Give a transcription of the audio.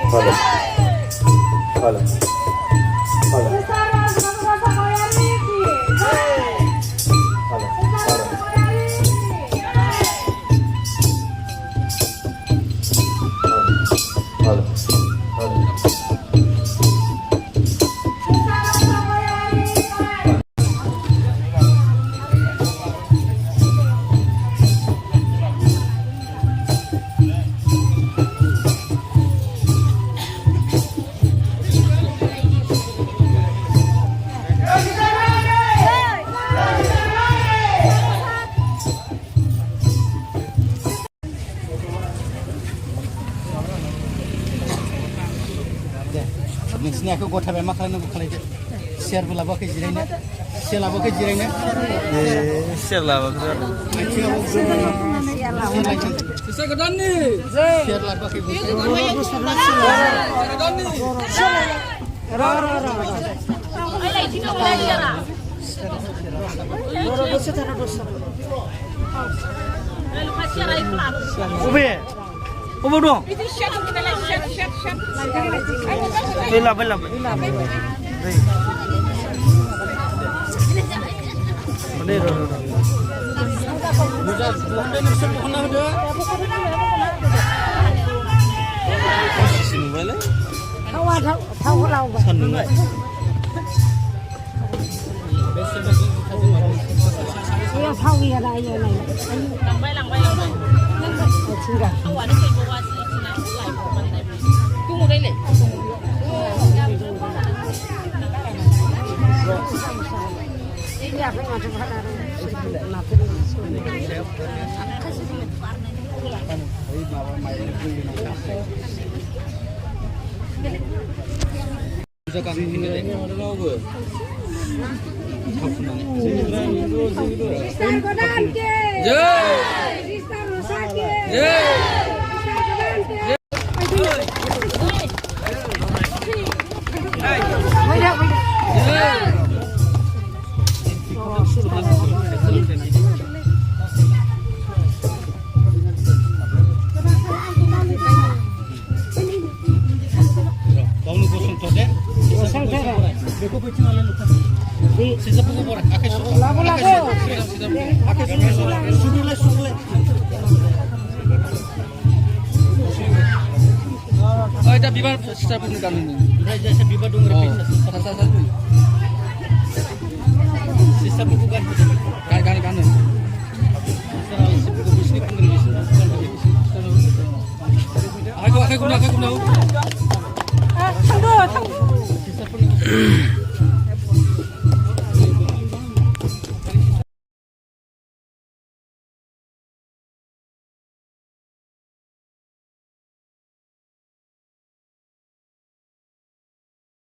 Halo. Halo. Halo. Halo. Nixnya aku gota bemak kalian aku kali share belaba ke jirainya share laba ke jirainya share laba ke sisa kedan nih share laba ke Apa dong? Bela. Ada bibar setiap ini kami ini. Raja saya bibar dong repis satu. Sisa buku kan kan. Aku guna.